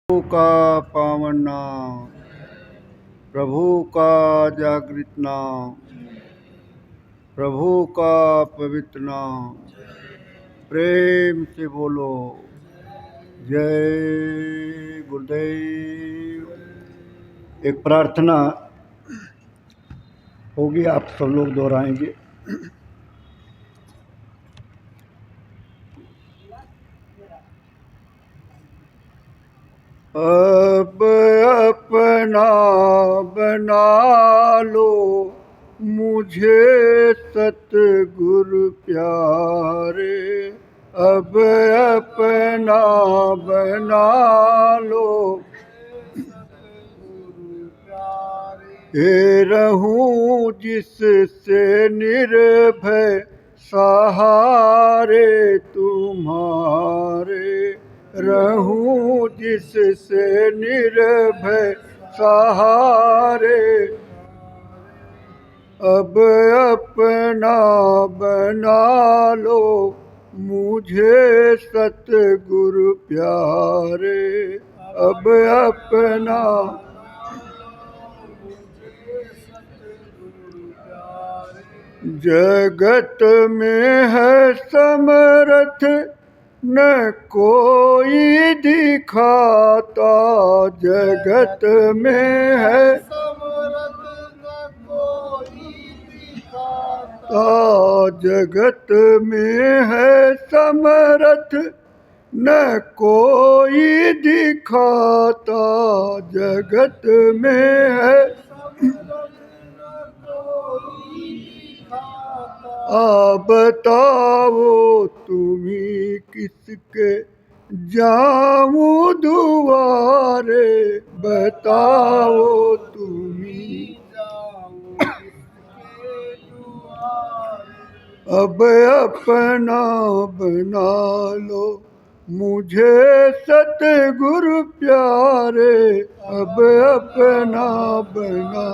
प्रभु का पावन नाम, प्रभु का जागृत नाम, प्रभु का पवित्र नाम, प्रेम से बोलो जय गुरुदेव। एक प्रार्थना होगी, आप सब लोग दोहराएंगे। अब अपना बना लो मुझे सतगुरु प्यारे, अब अपना बना लो हे रहूं जिससे निर्भय सहारे तुम्हारे, रहूं जिससे निर्भय सहारे, अब अपना बना लो मुझे सतगुरु प्यारे, अब अपना जगत में है समर्थ न कोई दिखाता, जगत में है समर्थ न कोई दिखाता, जगत में है समर्थ न कोई दिखाता, जगत में है बताओ तुम्ही किसके जाऊं दुआरे, बताओ तुम्ही अब अपना बना लो मुझे सतगुरु प्यारे, अब अपना बना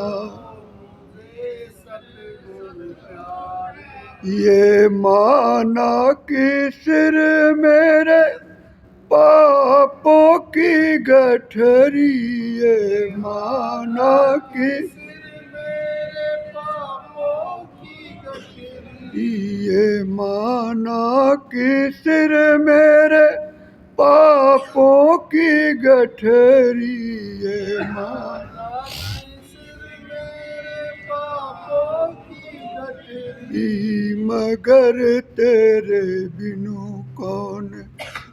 ये माना कि सिर मेरे पापों की गठरी, ये माना कि ये माना कि सिर मेरे पापों की गठरी, ये माना मगर तेरे बिनु कौन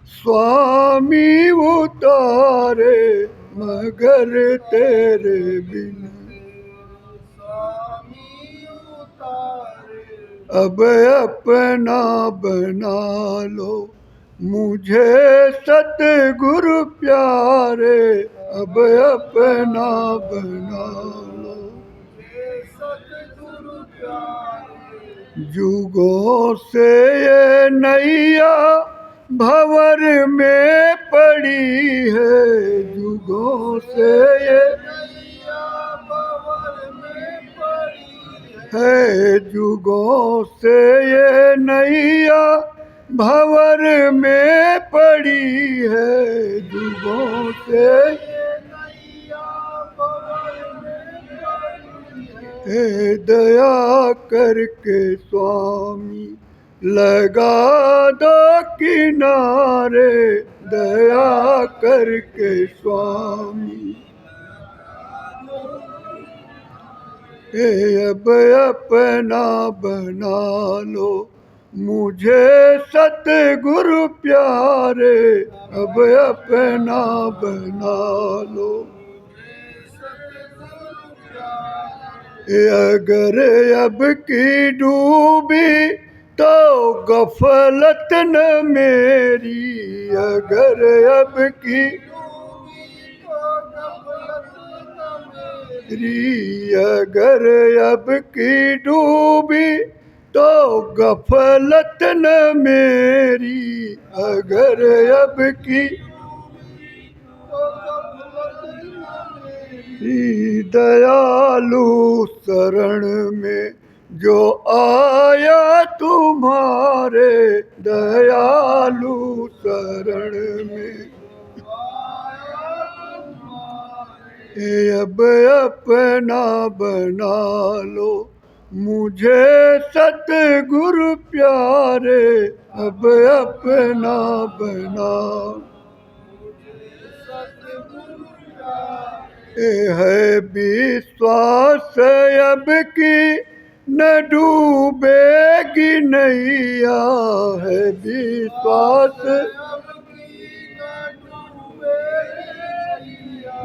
स्वामी उतारे, मगर तेरे बिनु अब अपना बना लो मुझे सतगुरु प्यारे, अब अपना बना लो जुगों से ये नैया भंवर में पड़ी है, जुगों से ये है, जुगों से ये नैया भंवर में पड़ी है, जुगों से हे दया करके स्वामी लगा दो किनारे, दया करके स्वामी हे अब अपना बना लो मुझे सतगुरु प्यारे, अब अपना बना लो अगर अब की डूबी तो गफलत न मेरी, अगर अब की अगर अब की डूबी तो गफलत न मेरी, अगर अब की दयालु शरण में जो आया तुम्हारे, दयालु शरण में अब अपना बना लो मुझे सतगुरु प्यारे, अब अपना बना। है विश्वास अब की न डूबेगी नैया, है विश्वास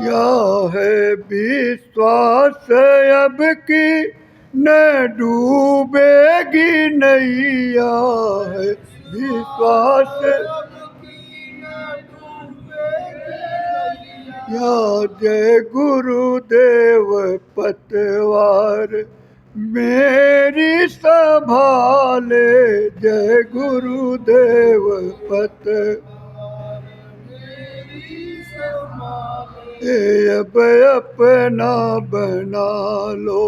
या है विश्वास अब की न डूबेगी नैया, है विश्वास या जय गुरुदेव पतवार मेरी संभाले, जय गुरुदेव अब अपना बना लो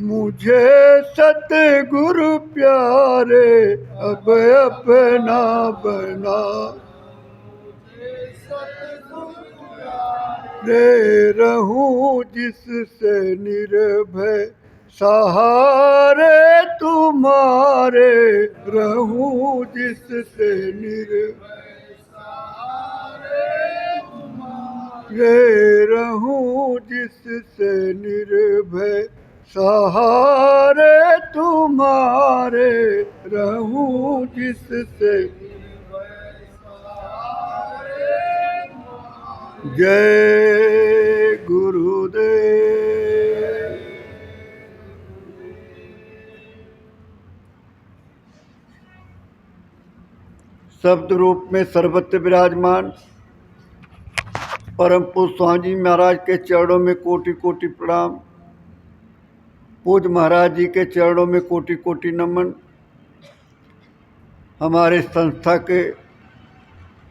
मुझे सतगुरु प्यारे, अब अपना बना रे रहूं जिससे निर्भय सहारे तुम्हारे, रहूं जिससे निर्भय रे रहूं जिससे निर्भय सहारे तुम्हारे, रहूं जिससे जय गुरुदेव। शब्द रूप में सर्वत्र विराजमान परम पूज्य स्वामी महाराज के चरणों में कोटि कोटि प्रणाम। पूज्य महाराज जी के चरणों में कोटि कोटि नमन। हमारे संस्था के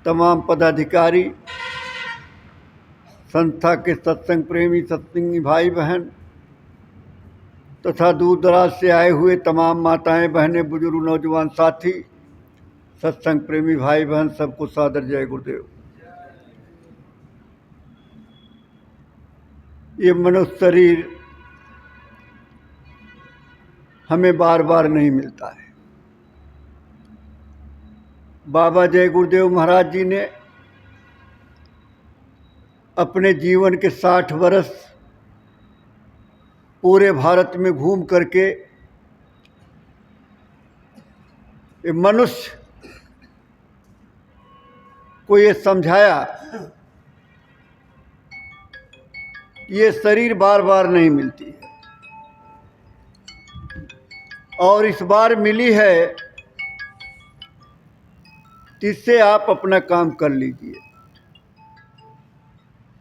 तमाम पदाधिकारी, संस्था के सत्संग प्रेमी सत्संगी भाई बहन तथा दूर दराज से आए हुए तमाम माताएं बहनें बुजुर्ग नौजवान साथी सत्संग प्रेमी भाई बहन सबको सादर जय गुरुदेव। ये मनुष्य शरीर हमें बार बार नहीं मिलता है। बाबा जय गुरुदेव महाराज जी ने अपने जीवन के 60 वर्ष पूरे भारत में घूम करके मनुष्य को ये समझाया कि ये शरीर बार बार नहीं मिलती है और इस बार मिली है, इससे आप अपना काम कर लीजिए।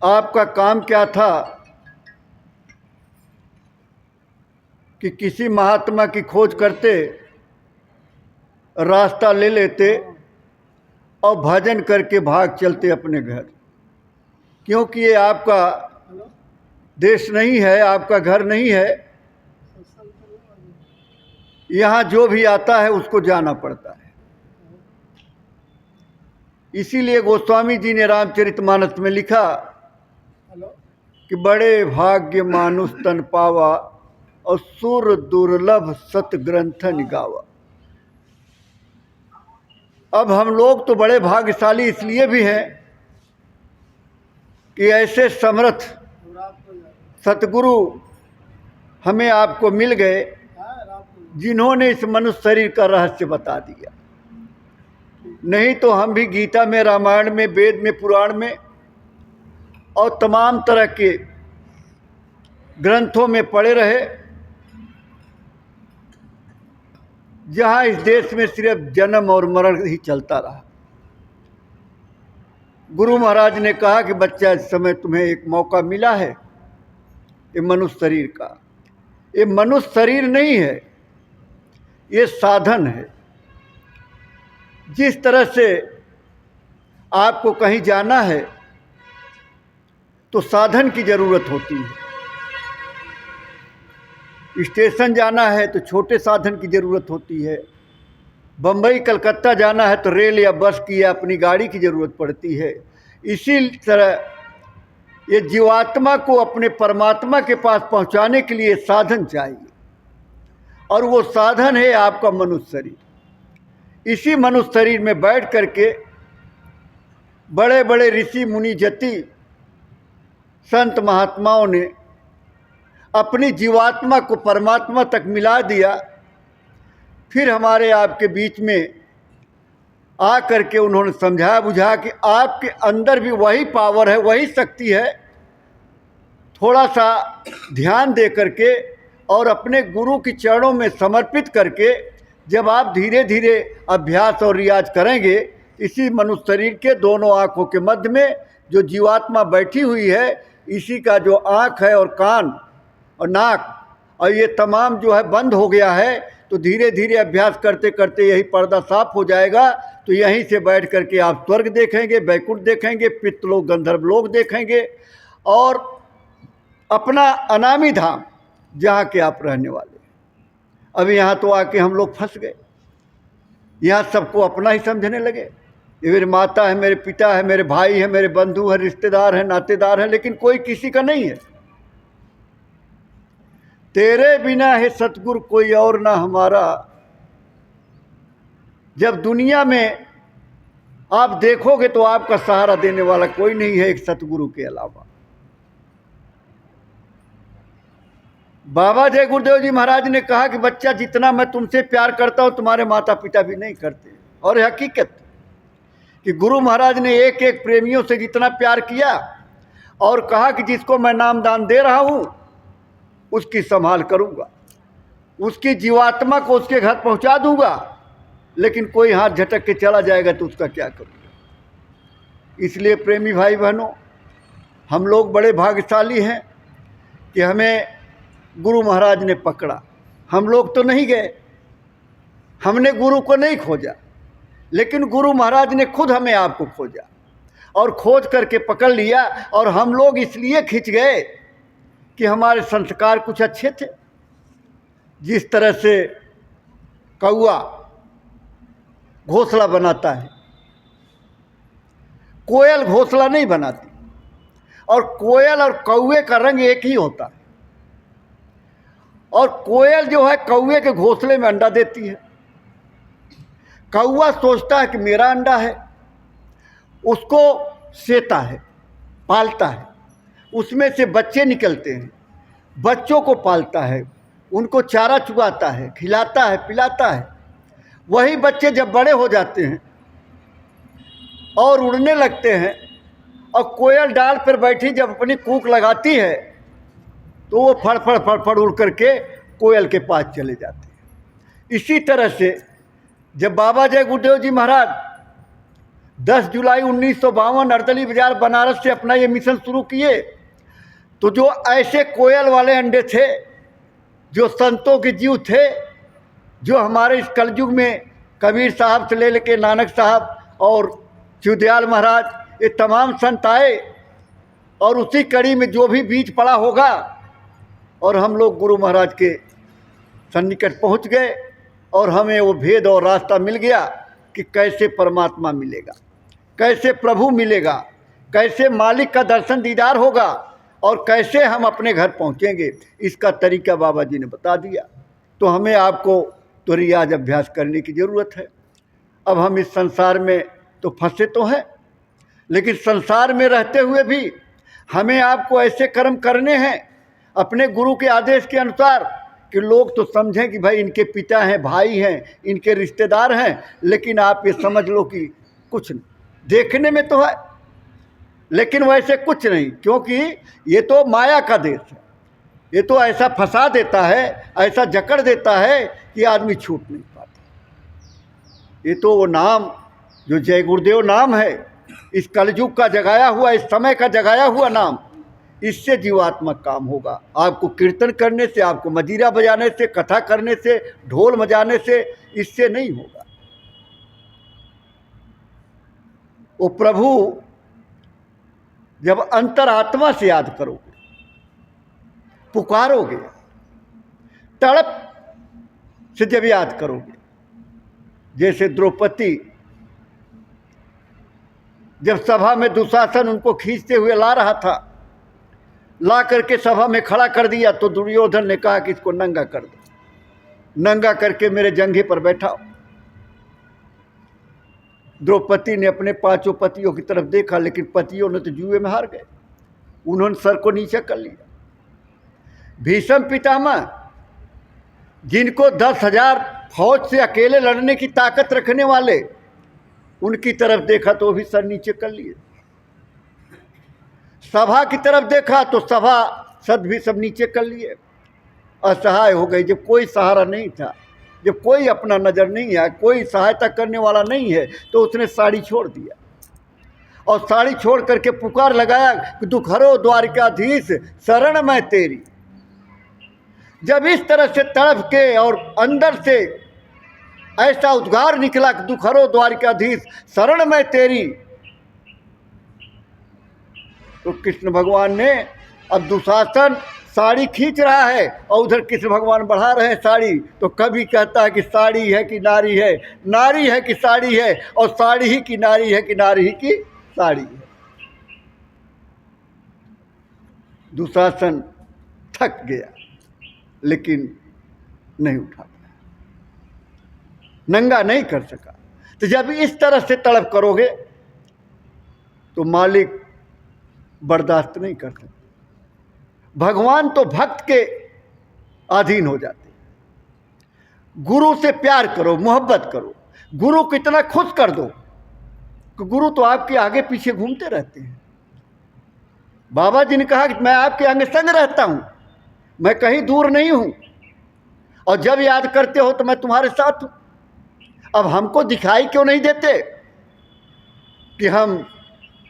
आपका काम क्या था कि किसी महात्मा की खोज करते, रास्ता ले लेते और भजन करके भाग चलते अपने घर, क्योंकि ये आपका देश नहीं है, आपका घर नहीं है। यहाँ जो भी आता है उसको जाना पड़ता है। इसीलिए गोस्वामी जी ने रामचरितमानस में लिखा कि बड़े भाग्य मानुष तन पावा और सुर दुर्लभ सत ग्रंथन गावा। अब हम लोग तो बड़े भाग्यशाली इसलिए भी हैं कि ऐसे समर्थ सतगुरु हमें आपको मिल गए, जिन्होंने इस मनुष्य शरीर का रहस्य बता दिया। नहीं तो हम भी गीता में, रामायण में, वेद में, पुराण में और तमाम तरह के ग्रंथों में पढ़े रहे, जहाँ इस देश में सिर्फ जन्म और मरण ही चलता रहा। गुरु महाराज ने कहा कि बच्चा, इस समय तुम्हें एक मौका मिला है ये मनुष्य शरीर का। ये मनुष्य शरीर नहीं है, ये साधन है। जिस तरह से आपको कहीं जाना है तो साधन की ज़रूरत होती है। स्टेशन जाना है तो छोटे साधन की ज़रूरत होती है। बम्बई कलकत्ता जाना है तो रेल या बस की या अपनी गाड़ी की ज़रूरत पड़ती है। इसी तरह ये जीवात्मा को अपने परमात्मा के पास पहुंचाने के लिए साधन चाहिए, और वो साधन है आपका मनुष्य शरीर। इसी मनुष्य शरीर में बैठ करके बड़े बड़े ऋषि मुनि जति संत महात्माओं ने अपनी जीवात्मा को परमात्मा तक मिला दिया। फिर हमारे आपके बीच में आ करके उन्होंने समझाया बुझाया कि आपके अंदर भी वही पावर है, वही शक्ति है। थोड़ा सा ध्यान दे करके और अपने गुरु के चरणों में समर्पित करके जब आप धीरे धीरे अभ्यास और रियाज करेंगे, इसी मनुष्य शरीर के दोनों आँखों के मध्य में जो जीवात्मा बैठी हुई है, इसी का जो आँख है और कान और नाक और ये तमाम जो है बंद हो गया है, तो धीरे धीरे अभ्यास करते करते यही पर्दा साफ हो जाएगा। तो यहीं से बैठ करके आप स्वर्ग देखेंगे, बैकुंठ देखेंगे, पितृलोक गंधर्व लोक देखेंगे, और अपना अनामी धाम जहाँ के आप रहने वाले। अभी यहाँ तो आके हम लोग फंस गए, यहाँ सबको अपना ही समझने लगे। ये मेरी माता है, मेरे पिता है, मेरे भाई है, मेरे बंधु है, रिश्तेदार हैं, नातेदार हैं, लेकिन कोई किसी का नहीं है। तेरे बिना है सतगुरु कोई और ना हमारा। जब दुनिया में आप देखोगे तो आपका सहारा देने वाला कोई नहीं है एक सतगुरु के अलावा। बाबा जय गुरुदेव जी महाराज ने कहा कि बच्चा, जितना मैं तुमसे प्यार करता हूं तुम्हारे माता पिता भी नहीं करते। और हकीकत कि गुरु महाराज ने एक एक प्रेमियों से जितना प्यार किया और कहा कि जिसको मैं नामदान दे रहा हूं उसकी संभाल करूंगा, उसकी जीवात्मा को उसके घर पहुंचा दूंगा, लेकिन कोई हाथ झटक के चला जाएगा तो उसका क्या करूंगा। इसलिए प्रेमी भाई बहनों, हम लोग बड़े भाग्यशाली हैं कि हमें गुरु महाराज ने पकड़ा। हम लोग तो नहीं गए, हमने गुरु को नहीं खोजा, लेकिन गुरु महाराज ने खुद हमें आपको खोजा और खोज करके पकड़ लिया। और हम लोग इसलिए खिंच गए कि हमारे संस्कार कुछ अच्छे थे। जिस तरह से कौआ घोंसला बनाता है, कोयल घोंसला नहीं बनाती, और कोयल और कौवे का रंग एक ही होता है। और कोयल जो है कौवे के घोंसले में अंडा देती है। कौवा सोचता है कि मेरा अंडा है, उसको सेता है, पालता है, उसमें से बच्चे निकलते हैं, बच्चों को पालता है, उनको चारा चुगाता है, खिलाता है, पिलाता है। वही बच्चे जब बड़े हो जाते हैं और उड़ने लगते हैं, और कोयल डाल पर बैठी जब अपनी कूक लगाती है तो वो फड़फड़ फड़फड़ उड़ करके कोयल के पास चले जाते हैं। इसी तरह से जब बाबा जय गुरुदेव जी महाराज 10 जुलाई 1952 अर्दली बाजार बनारस से अपना ये मिशन शुरू किए, तो जो ऐसे कोयल वाले अंडे थे, जो संतों के जीव थे, जो हमारे इस कलयुग में कबीर साहब से ले लेके नानक साहब और शिवदयाल महाराज, ये तमाम संत आए, और उसी कड़ी में जो भी बीज पड़ा होगा, और हम लोग गुरु महाराज के सन्निकट पहुंच गए, और हमें वो भेद और रास्ता मिल गया कि कैसे परमात्मा मिलेगा, कैसे प्रभु मिलेगा, कैसे मालिक का दर्शन दीदार होगा, और कैसे हम अपने घर पहुंचेंगे। इसका तरीका बाबा जी ने बता दिया। तो हमें आपको तो रियाज अभ्यास करने की ज़रूरत है। अब हम इस संसार में तो फंसे तो हैं, लेकिन संसार में रहते हुए भी हमें आपको ऐसे कर्म करने हैं अपने गुरु के आदेश के अनुसार कि लोग तो समझें कि भाई इनके पिता हैं, भाई हैं, इनके रिश्तेदार हैं, लेकिन आप ये समझ लो कि कुछ नहीं। देखने में तो है, लेकिन वैसे कुछ नहीं, क्योंकि ये तो माया का देश है। ये तो ऐसा फंसा देता है, ऐसा जकड़ देता है कि आदमी छूट नहीं पाता। ये तो वो नाम जो जय गुरुदेव नाम है, इस कलयुग का जगाया हुआ, इस समय का जगाया हुआ नाम, इससे जीवात्मक काम होगा। आपको कीर्तन करने से, आपको मजीरा बजाने से, कथा करने से, ढोल बजाने से, इससे नहीं होगा। वो प्रभु जब अंतरात्मा से याद करोगे, पुकारोगे, तड़प से जब याद करोगे, जैसे द्रौपदी जब सभा में दुशासन उनको खींचते हुए ला रहा था, ला करके सभा में खड़ा कर दिया तो दुर्योधन ने कहा कि इसको नंगा कर दो, नंगा करके मेरे जंघे पर बैठाओ। द्रौपदी ने अपने 5 पतियों की तरफ देखा, लेकिन पतियों ने तो जुए में हार गए, उन्होंने सर को नीचे कर लिया। भीष्म पितामह, जिनको 10,000 फौज से अकेले लड़ने की ताकत रखने वाले, उनकी तरफ देखा तो भी सर नीचे कर लिए। सभा की तरफ देखा तो सभा सद भी सब नीचे कर लिए, असहाय हो गई। जब कोई सहारा नहीं था, जब कोई अपना नजर नहीं आया, कोई सहायता करने वाला नहीं है, तो उसने साड़ी छोड़ दिया और साड़ी छोड़ करके पुकार लगाया कि दुख हरो द्वारिकाधीश शरण मैं तेरी। जब इस तरह से तड़प के और अंदर से ऐसा उद्गार निकला कि दुख हरो द्वारिकाधीश शरण मैं तेरी, तो कृष्ण भगवान ने, अब दुशासन साड़ी खींच रहा है और उधर कृष्ण भगवान बढ़ा रहे हैं साड़ी, तो कभी कहता है कि साड़ी है कि नारी है, नारी है कि साड़ी है, और साड़ी ही की नारी है कि नारी ही की साड़ी है। दुशासन थक गया लेकिन नहीं उठा पाया, नंगा नहीं कर सका। तो जब इस तरह से तड़प करोगे तो मालिक बर्दाश्त नहीं कर सकते। भगवान तो भक्त के अधीन हो जाते हैं। गुरु से प्यार करो, मोहब्बत करो, गुरु को इतना खुश कर दो कि गुरु तो आपके आगे पीछे घूमते रहते हैं। बाबा जी ने कहा कि मैं आपके आगे संग रहता हूं, मैं कहीं दूर नहीं हूं, और जब याद करते हो तो मैं तुम्हारे साथ हूं। अब हमको दिखाई क्यों नहीं देते कि हम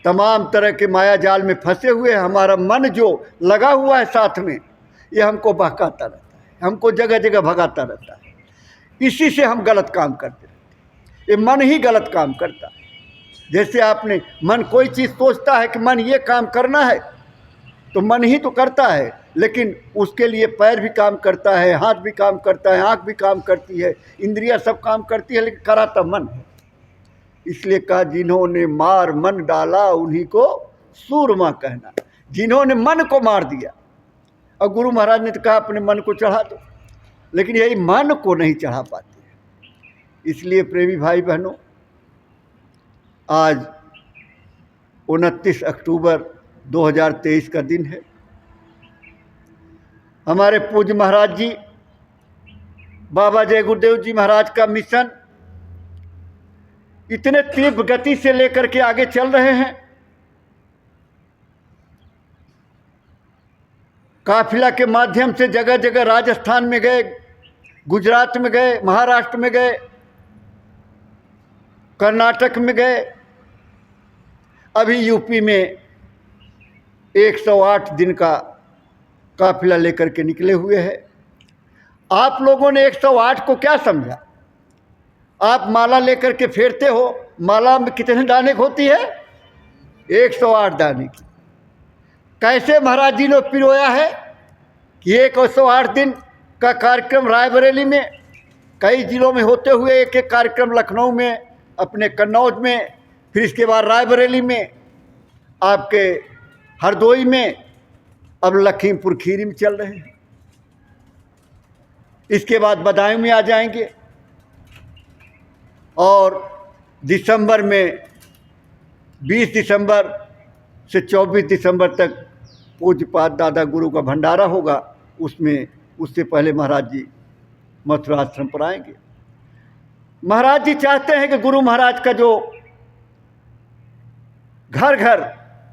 तमाम तरह के माया जाल में फंसे हुए हैं, हमारा मन जो लगा हुआ है साथ में, ये हमको बहकाता रहता है, हमको जगह जगह भगाता रहता है। इसी से हम गलत काम करते रहते हैं। ये मन ही गलत काम करता है। जैसे आपने मन कोई चीज़ सोचता है कि मन ये काम करना है, तो मन ही तो करता है, लेकिन उसके लिए पैर भी काम करता है, हाथ भी काम करता है, आँख भी काम करती है, इंद्रियां सब काम करती है, लेकिन कराता मन है। इसलिए कहा जिन्होंने मार मन डाला उन्हीं को सूरमा कहना। जिन्होंने मन को मार दिया, और गुरु महाराज ने तो कहा अपने मन को चढ़ा दो, लेकिन यही मन को नहीं चढ़ा पाते। इसलिए प्रेमी भाई बहनों, आज 29 अक्टूबर 2023 का दिन है। हमारे पूज्य महाराज जी बाबा जय गुरुदेव जी महाराज का मिशन इतने तीव्र गति से लेकर के आगे चल रहे हैं। काफिला के माध्यम से जगह जगह राजस्थान में गए, गुजरात में गए, महाराष्ट्र में गए, कर्नाटक में गए, अभी यूपी में 108 दिन का काफिला लेकर के निकले हुए हैं। आप लोगों ने 108 को क्या समझा? आप माला लेकर के फेरते हो, माला में कितने दाने होती है? 108 दाने की। कैसे महाराज जी ने पिरोया है कि 108 दिन का कार्यक्रम रायबरेली में, कई जिलों में होते हुए एक एक कार्यक्रम लखनऊ में, अपने कन्नौज में, फिर इसके बाद रायबरेली में, आपके हरदोई में, अब लखीमपुर खीरी में चल रहे हैं। इसके बाद बदायूं में आ जाएंगे, और दिसंबर में 20 दिसंबर से 24 दिसंबर तक पूज्यपाद दादा गुरु का भंडारा होगा। उसमें उससे पहले महाराज जी मथुरा आश्रम पर आएंगे। महाराज जी चाहते हैं कि गुरु महाराज का जो घर घर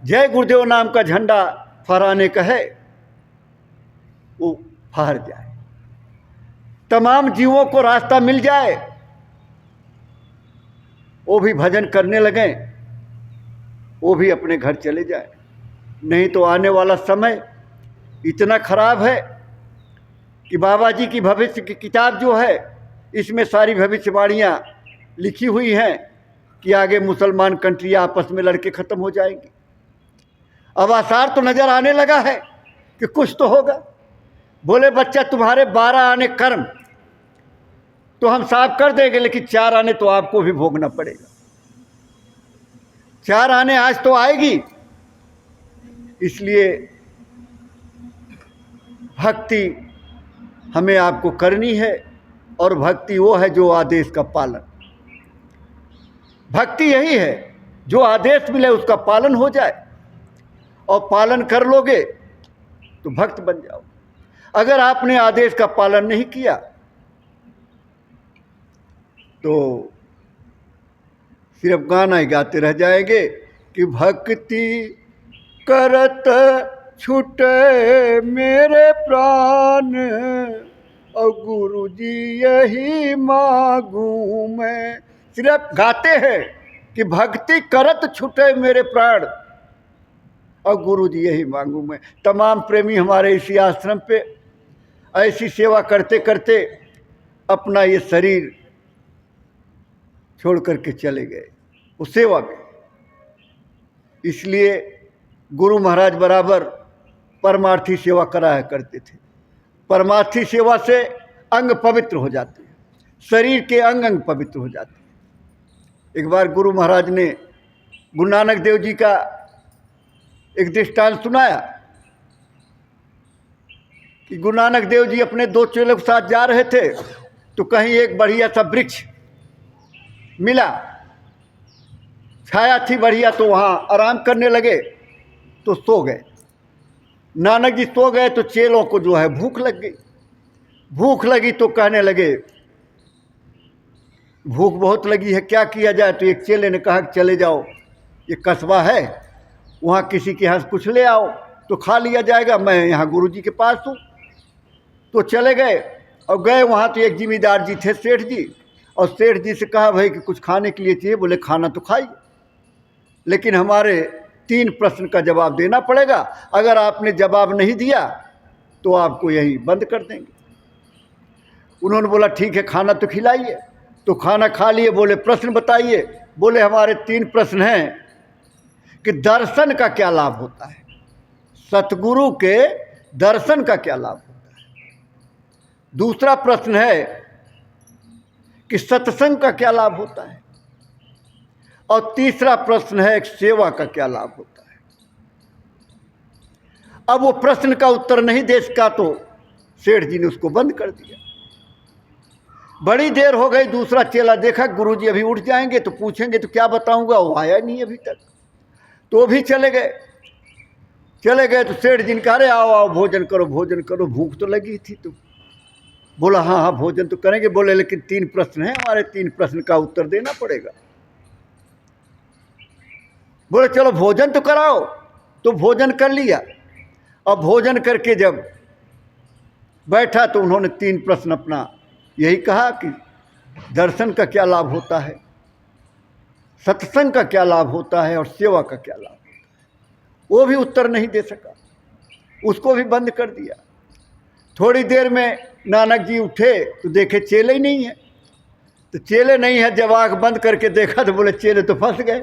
जय गुरुदेव नाम का झंडा फहराने का है, वो फहर जाए, तमाम जीवों को रास्ता मिल जाए, वो भी भजन करने लगें, वो भी अपने घर चले जाए। नहीं तो आने वाला समय इतना खराब है कि बाबा जी की भविष्य की किताब जो है, इसमें सारी भविष्यवाणियाँ लिखी हुई हैं कि आगे मुसलमान कंट्रियाँ आपस में लड़के ख़त्म हो जाएंगी। अब आसार तो नज़र आने लगा है कि कुछ तो होगा। बोले बच्चा तुम्हारे 12 आने कर्म तो हम साफ कर देंगे, लेकिन 4 आने तो आपको भी भोगना पड़ेगा। 4 आने आज तो आएगी। इसलिए भक्ति हमें आपको करनी है, और भक्ति वो है जो आदेश का पालन। भक्ति यही है जो आदेश मिले उसका पालन हो जाए, और पालन कर लोगे तो भक्त बन जाओ। अगर आपने आदेश का पालन नहीं किया तो सिर्फ गाना ही गाते रह जाएंगे कि भक्ति करत छूटे मेरे प्राण, और गुरु जी यही मांगू मैं। सिर्फ गाते हैं कि भक्ति करत छूटे मेरे प्राण, और गुरु जी यही मांगू मैं। तमाम प्रेमी हमारे इसी आश्रम पे ऐसी सेवा करते करते अपना ये शरीर छोड़ करके चले गए उस सेवा में। इसलिए गुरु महाराज बराबर परमार्थी सेवा कराया करते थे। परमार्थी सेवा से अंग पवित्र हो जाते हैं, शरीर के अंग अंग पवित्र हो जाते हैं। एक बार गुरु महाराज ने गुरु नानक देव जी का एक दृष्टांत सुनाया कि गुरु नानक देव जी अपने 2 चेलों के साथ जा रहे थे, तो कहीं एक बढ़िया सा वृक्ष मिला, छाया थी बढ़िया, तो वहाँ आराम करने लगे तो सो गए। नानक जी सो गए तो चेलों को जो है भूख लग गई। भूख लगी तो कहने लगे भूख बहुत लगी है, क्या किया जाए। तो एक चेले ने कहा कि चले जाओ, ये कस्बा है, वहाँ किसी के यहाँ से कुछ ले आओ तो खा लिया जाएगा, मैं यहाँ गुरुजी के पास हूँ। तो चले गए और गए वहाँ, तो एक जिम्मेदार जी थे, सेठ जी, और सेठ जी से कहा भाई कि कुछ खाने के लिए चाहिए। बोले खाना तो खाइए, लेकिन हमारे 3 प्रश्न का जवाब देना पड़ेगा, अगर आपने जवाब नहीं दिया तो आपको यही बंद कर देंगे। उन्होंने बोला ठीक है, खाना तो खिलाइए। तो खाना खा लिए। बोले प्रश्न बताइए। बोले हमारे 3 प्रश्न हैं कि दर्शन का क्या लाभ होता है, सतगुरु के दर्शन का क्या लाभ होता है। दूसरा प्रश्न है कि सत्संग का क्या लाभ होता है, और तीसरा प्रश्न है कि सेवा का क्या लाभ होता है। अब वो प्रश्न का उत्तर नहीं दे सका तो सेठ जी ने उसको बंद कर दिया। बड़ी देर हो गई, दूसरा चेला देखा गुरुजी अभी उठ जाएंगे तो पूछेंगे तो क्या बताऊंगा, वो आया नहीं अभी तक। तो भी चले गए। तो सेठ जी ने कहा अरे आओ आओ भोजन करो, भोजन करो, भूख तो लगी थी। तो बोला हाँ हाँ भोजन तो करेंगे। बोले लेकिन 3 प्रश्न हैं हमारे, 3 प्रश्न का उत्तर देना पड़ेगा। बोले चलो भोजन तो कराओ। तो भोजन कर लिया, और भोजन करके जब बैठा तो उन्होंने 3 प्रश्न अपना यही कहा कि दर्शन का क्या लाभ होता है, सत्संग का क्या लाभ होता है, और सेवा का क्या लाभ होता है। वो भी उत्तर नहीं दे सका, उसको भी बंद कर दिया। थोड़ी देर में नानक जी उठे तो देखे चेले ही नहीं है। तो चेले नहीं है, जब आँख बंद करके देखा तो बोले चेले तो फंस गए।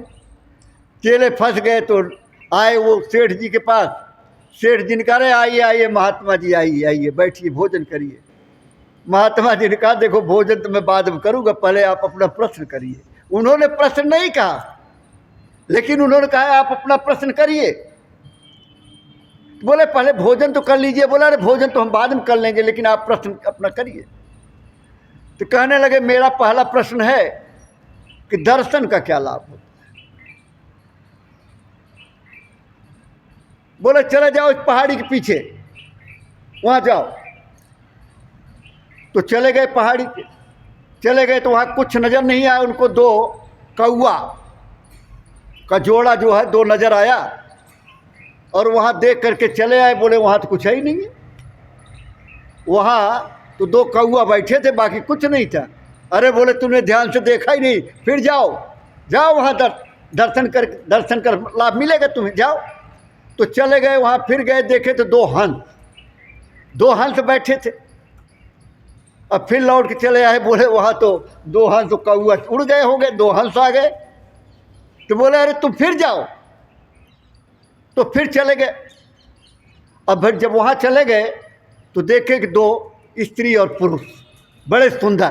चेले फंस गए तो आए वो सेठ जी के पास। सेठ जी ने कहा अरे आइए आइए महात्मा जी, आइए आइए बैठिए, भोजन करिए। महात्मा जी ने कहा देखो भोजन तो मैं बाद में करूँगा, पहले आप अपना प्रश्न करिए। उन्होंने प्रश्न नहीं कहा, लेकिन उन्होंने कहा आप अपना प्रश्न करिए। बोले पहले भोजन तो कर लीजिए। बोला अरे भोजन तो हम बाद में कर लेंगे, लेकिन आप प्रश्न अपना करिए। तो कहने लगे मेरा पहला प्रश्न है कि दर्शन का क्या लाभ होता है। बोले चले जाओ इस पहाड़ी के पीछे, वहाँ जाओ। तो चले गए पहाड़ी पे। चले गए तो वहाँ कुछ नज़र नहीं आया उनको। 2 कौआ का जोड़ा जो है 2 नज़र आया, और वहाँ देख करके चले आए। बोले वहाँ तो कुछ है ही नहीं है, वहाँ तो 2 कौआ बैठे थे, बाकी कुछ नहीं था। अरे बोले तुमने ध्यान से देखा ही नहीं, फिर जाओ जाओ वहाँ दर्शन कर लाभ मिलेगा तुम्हें, जाओ। तो चले गए वहाँ, फिर गए देखे तो 2 हंस बैठे थे। अब फिर लौट के चले आए। बोले वहाँ तो 2 हंस, तो कौआ उड़ गए होंगे, 2 हंस आ गए। तो बोले अरे तुम फिर जाओ। तो फिर चले गए। अब फिर जब वहाँ चले गए तो देखे कि 2 स्त्री और पुरुष बड़े सुंदर।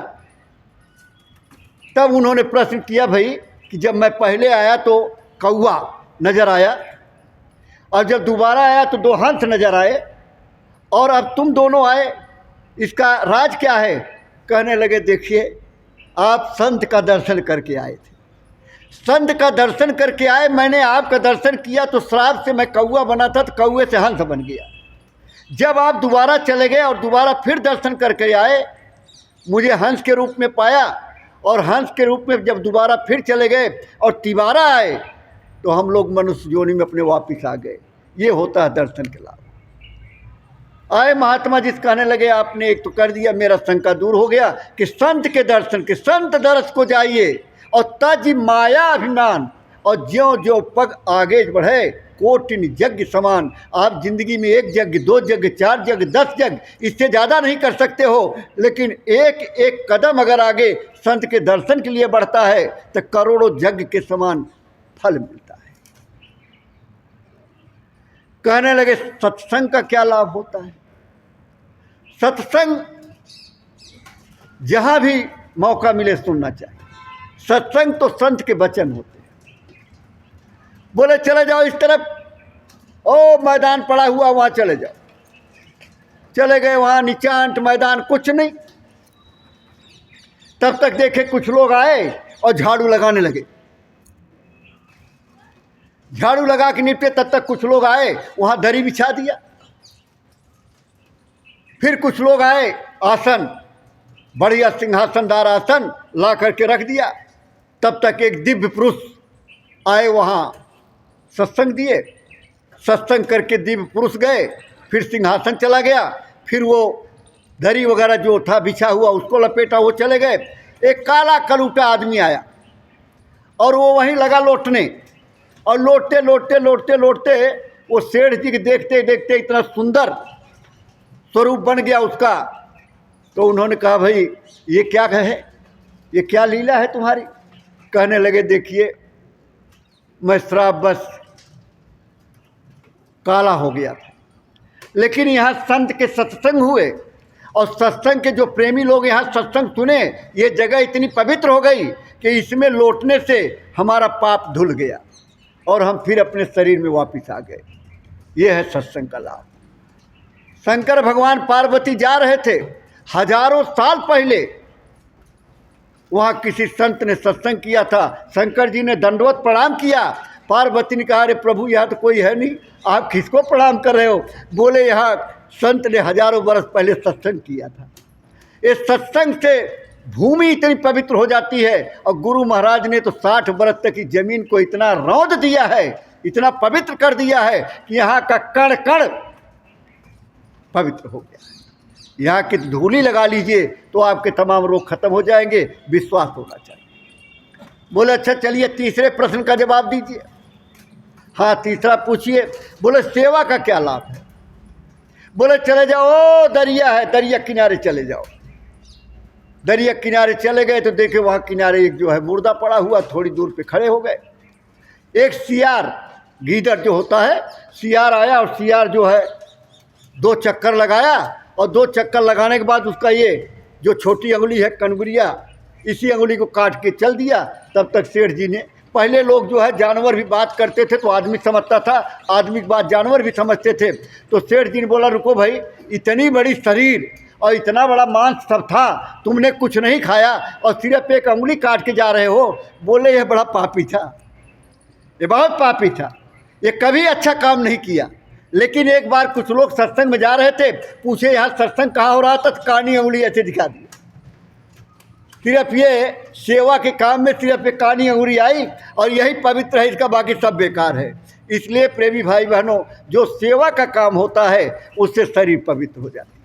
तब उन्होंने प्रश्न किया भाई कि जब मैं पहले आया तो कौआ नज़र आया, और जब दोबारा आया तो 2 हंस नज़र आए, और अब तुम दोनों आए, इसका राज क्या है? कहने लगे देखिए आप संत का दर्शन करके आए थे, संत का दर्शन करके आए, मैंने आपका दर्शन किया तो श्राप से मैं कौआ बना था तो कौए से हंस बन गया। जब आप दोबारा चले गए और दोबारा फिर दर्शन करके आए, मुझे हंस के रूप में पाया, और हंस के रूप में जब दोबारा फिर चले गए और तिबारा आए तो हम लोग मनुष्य योनि में अपने वापिस आ गए। ये होता है दर्शन के लाभ। आए महात्मा जी कहने लगे आपने एक तो कर दिया, मेरा शंका दूर हो गया कि संत के दर्शन के, संत दर्श को जाइए और तज माया अभिमान, और ज्यों ज्यों पग आगे बढ़े कोटिन यज्ञ समान। आप जिंदगी में 1 यज्ञ 2 यज्ञ 4 यज्ञ 10 यज्ञ इससे ज़्यादा नहीं कर सकते हो, लेकिन एक एक कदम अगर आगे संत के दर्शन के लिए बढ़ता है तो करोड़ों यज्ञ के समान फल मिलता है। कहने लगे सत्संग का क्या लाभ होता है? सत्संग जहाँ भी मौका मिले सुनना चाहिए। सत्संग तो संत के वचन होते हैं। बोले चले जाओ इस तरफ, ओ मैदान पड़ा हुआ वहाँ चले जाओ। चले गए वहाँ, निचांट मैदान, कुछ नहीं। तब तक देखे कुछ लोग आए और झाड़ू लगाने लगे। झाड़ू लगा के निपटे तब तक कुछ लोग आए, वहाँ दरी बिछा दिया। फिर कुछ लोग आए, आसन, बढ़िया सिंहासनदार आसन ला करके रख दिया। तब तक एक दिव्य पुरुष आए, वहाँ सत्संग दिए। सत्संग करके दिव्य पुरुष गए, फिर सिंहासन चला गया, फिर वो दरी वगैरह जो था बिछा हुआ उसको लपेटा, वो चले गए। एक काला कलूटा आदमी आया और वो वहीं लगा लौटने, और लौटते लौटते लौटते लौटते वो सेठ जी के देखते देखते इतना सुंदर स्वरूप बन गया उसका। तो उन्होंने कहा भाई ये क्या है, ये क्या लीला है तुम्हारी? कहने लगे देखिए मैं श्राप बस काला हो गया था, लेकिन यहाँ संत के सत्संग हुए और सत्संग के जो प्रेमी लोग यहाँ सत्संग सुने, ये जगह इतनी पवित्र हो गई कि इसमें लौटने से हमारा पाप धुल गया और हम फिर अपने शरीर में वापस आ गए। ये है सत्संग का लाभ। शंकर भगवान पार्वती जा रहे थे हजारों साल पहले, वहाँ किसी संत ने सत्संग किया था। शंकर जी ने दंडवत प्रणाम किया। पार्वती ने कहा अरे प्रभु यहाँ तो कोई है नहीं, आप किसको प्रणाम कर रहे हो? बोले यहाँ संत ने हजारों वर्ष पहले सत्संग किया था। इस सत्संग से भूमि इतनी पवित्र हो जाती है, और गुरु महाराज ने तो 60 वर्ष तक की जमीन को इतना रौंद दिया है, इतना पवित्र कर दिया है कि यहाँ का कण कण पवित्र हो गया है। यहाँ की धूली लगा लीजिए तो आपके तमाम रोग खत्म हो जाएंगे। विश्वास होना चाहिए। बोले अच्छा चलिए तीसरे प्रश्न का जवाब दीजिए। हाँ तीसरा पूछिए। बोले सेवा का क्या लाभ है? बोले चले जाओ, दरिया है, दरिया किनारे चले जाओ। दरिया किनारे चले गए तो देखे वहाँ किनारे एक जो है मुर्दा पड़ा हुआ, थोड़ी दूर पे खड़े हो गए। एक सियार, गीदड़ जो होता है, सियार आया और सियार जो है 2 चक्कर लगाया, और 2 चक्कर लगाने के बाद उसका ये जो छोटी अंगुली है कनगुरिया, इसी अंगुली को काट के चल दिया। तब तक सेठ जी ने, पहले लोग जो है जानवर भी बात करते थे तो आदमी समझता था, आदमी की बात जानवर भी समझते थे। तो सेठ जी ने बोला रुको भाई, इतनी बड़ी शरीर और इतना बड़ा मांस सब था, तुमने कुछ नहीं खाया और सिर्फ एक अंगुली काट के जा रहे हो। बोले यह बड़ा पापी था, ये बहुत पापी था, ये कभी अच्छा काम नहीं किया। लेकिन एक बार कुछ लोग सत्संग में जा रहे थे, पूछे यहाँ सत्संग कहाँ हो रहा था, तो कानी अंगुली ऐसे दिखा दी। सिर्फ ये सेवा के काम में सिर्फ एक कानी अंगुली आई, और यही पवित्र है, इसका बाकी सब बेकार है। इसलिए प्रेमी भाई बहनों, जो सेवा का काम होता है उससे शरीर पवित्र हो जाती है।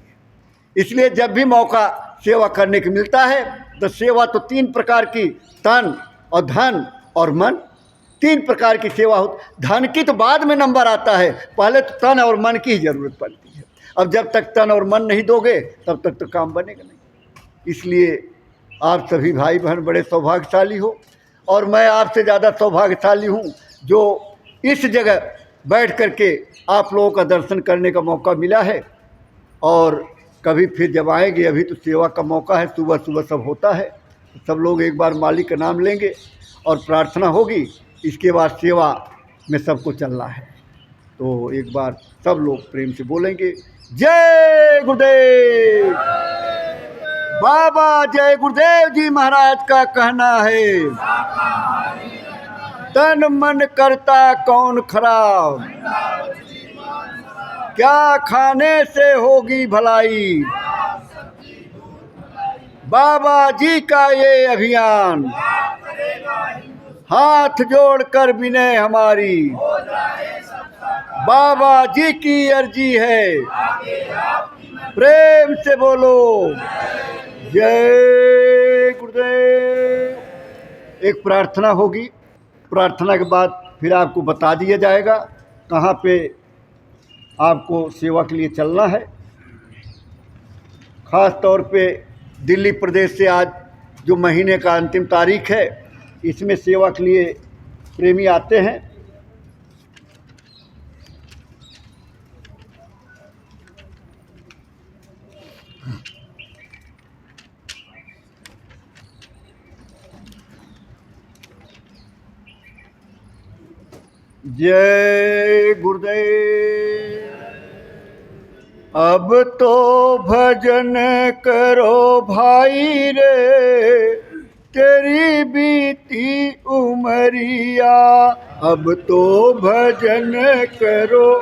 इसलिए जब भी मौका सेवा करने को मिलता है तो सेवा तो 3 प्रकार की, तन और धन और मन, 3 प्रकार की सेवा हो। धन की तो बाद में नंबर आता है, पहले तो तन और मन की ही जरूरत पड़ती है। अब जब तक तन और मन नहीं दोगे तब तक तो काम बनेगा नहीं। इसलिए आप सभी भाई बहन बड़े सौभाग्यशाली हो, और मैं आपसे ज़्यादा सौभाग्यशाली हूँ जो इस जगह बैठ करके आप लोगों का दर्शन करने का मौका मिला है। और कभी फिर जब आएंगे, अभी तो सेवा का मौका है, सुबह सुबह सब होता है, सब लोग एक बार मालिक का नाम लेंगे और प्रार्थना होगी, इसके बाद सेवा में सबको चलना है। तो एक बार सब लोग प्रेम से बोलेंगे, जय गुरुदेव। बाबा जय गुरुदेव जी महाराज का कहना है, तन मन करता कौन खराब, क्या खाने से होगी भलाई। बाबा जी का ये अभियान, हाथ जोड़कर विनय हमारी, बाबा जी की अर्जी है, प्रेम से बोलो जय गुरुदेव। एक प्रार्थना होगी, प्रार्थना के बाद फिर आपको बता दिया जाएगा कहाँ पे आपको सेवा के लिए चलना है। ख़ास तौर पे दिल्ली प्रदेश से आज जो महीने का अंतिम तारीख है, इसमें सेवा के लिए प्रेमी आते हैं। जय गुरुदेव। अब तो भजन करो भाई रे, तेरी बीती उमरिया। अब तो भजन करो,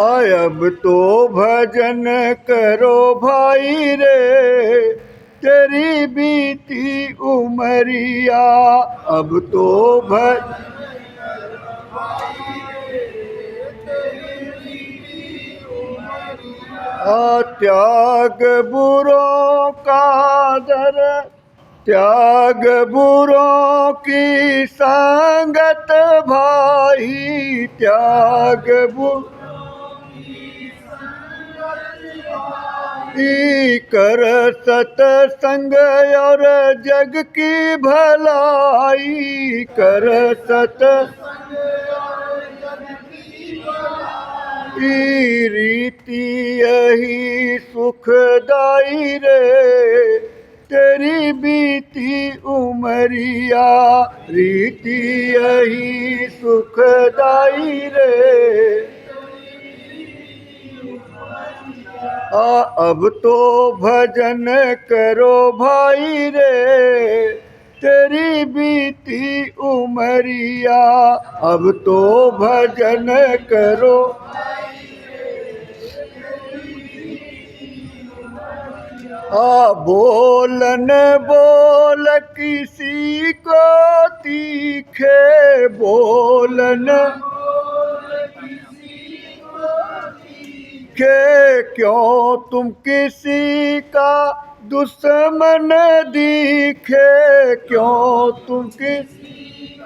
अब तो भजन करो भाई रे, तेरी बीती उमरिया। अब तो त्याग बुरों का दर, त्याग बुरों की संगत भाई, त्याग कर सतसंग और जग की भलाई, कर सतसंग रीति यही सुखदाई रे, तेरी बीती उमरिया। रीति यही सुखदाई रे, अब तो भजन करो भाई रे, तेरी बीती उमरिया। अब तो भजन करो, बोलन बोल किसी को तीखे, बोलन के क्यों तुम किसी का दुश्मन दिखे, क्यों तुम किसी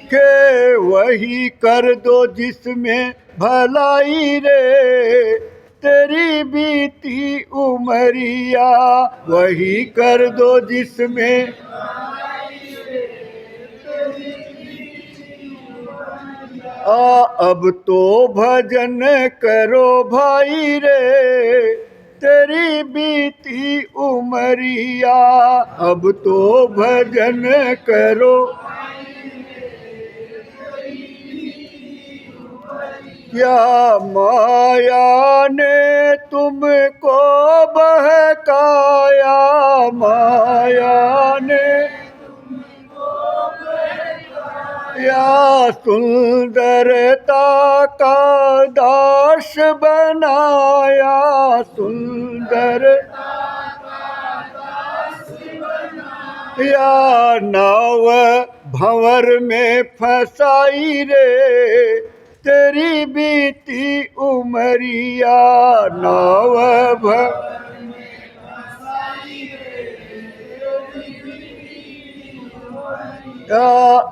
के वही कर दो जिसमें भलाई रे, तेरी बीती उमरिया। वही कर दो जिसमें, अब तो भजन करो भाई रे, तेरी बीती उमरिया। अब तो भजन करो, क्या माया ने तुमको बहकाया, माया ने या सुंदरता का दास बनाया, सुंदर या नाव भंवर में फंसाई रे, तेरी बीती उमरिया। नाव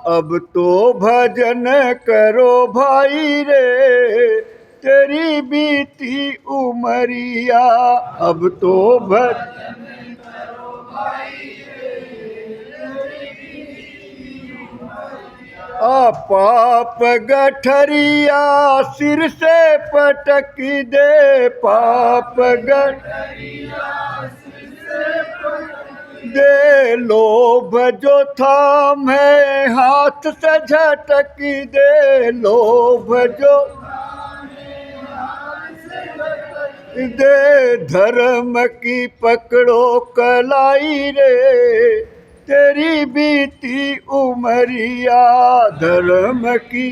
अब तो भजन करो भाई रे, तेरी बीती उमरिया। अब तो भजन करो भाई रे, पाप गठरिया सिर से पटक दे, पाप गठरिया सिर से पटक दे लोभ जो था मैं हाथ से झटक दे, लोभ जो दे धर्म की पकड़ो कलाई रे, तेरी बीती उमरिया धर्म की।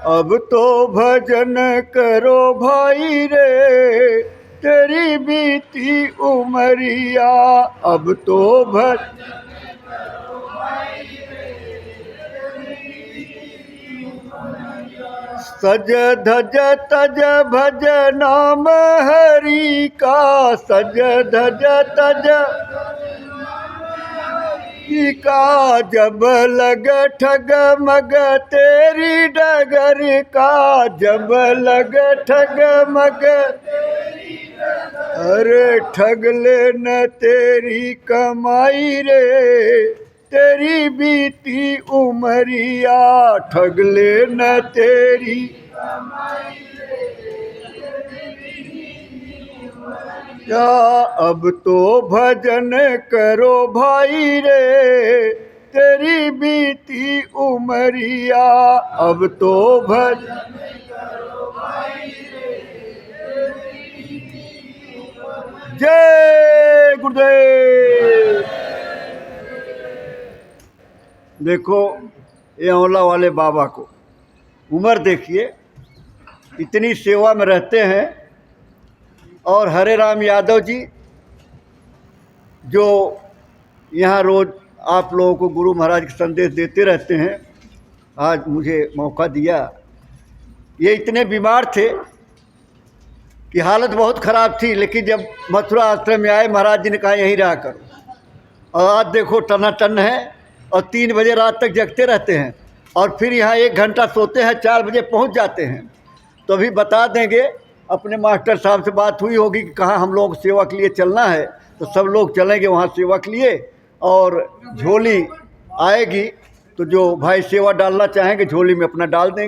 अब तो भजन करो भाई रे, तेरी बीती उमरिया। अब तो भजन सज धज तज भज नाम हरि का, सज धज तज का जब लग ठग मग तेरी डगर का, जब लग ठग मग अरे ठग ले न तेरी कमाई रे, तेरी बीती उमरिया ठग ले न तेरी। या अब तो भजन करो भाई रे, तेरी बीती उमरिया। अब तो भजन करो भाई रे, तेरी बीती उमरिया। जय गुरुदेव। देखो ये औला वाले बाबा को उम्र देखिए, इतनी सेवा में रहते हैं। और हरे राम यादव जी जो यहाँ रोज़ आप लोगों को गुरु महाराज के संदेश देते रहते हैं, आज मुझे मौका दिया। ये इतने बीमार थे कि हालत बहुत ख़राब थी, लेकिन जब मथुरा आश्रम में आए महाराज जी ने कहा यहीं रहा करो। और आज देखो टनाटन है और 3 बजे रात तक जगते रहते हैं और फिर यहाँ 1 घंटा सोते हैं, 4 बजे पहुँच जाते हैं। तो अभी बता देंगे, अपने मास्टर साहब से बात हुई होगी कि कहाँ हम लोगों को सेवा के लिए चलना है, तो सब लोग चलेंगे वहाँ सेवा के लिए। और झोली आएगी तो जो भाई सेवा डालना चाहेंगे झोली में अपना डाल देंगे।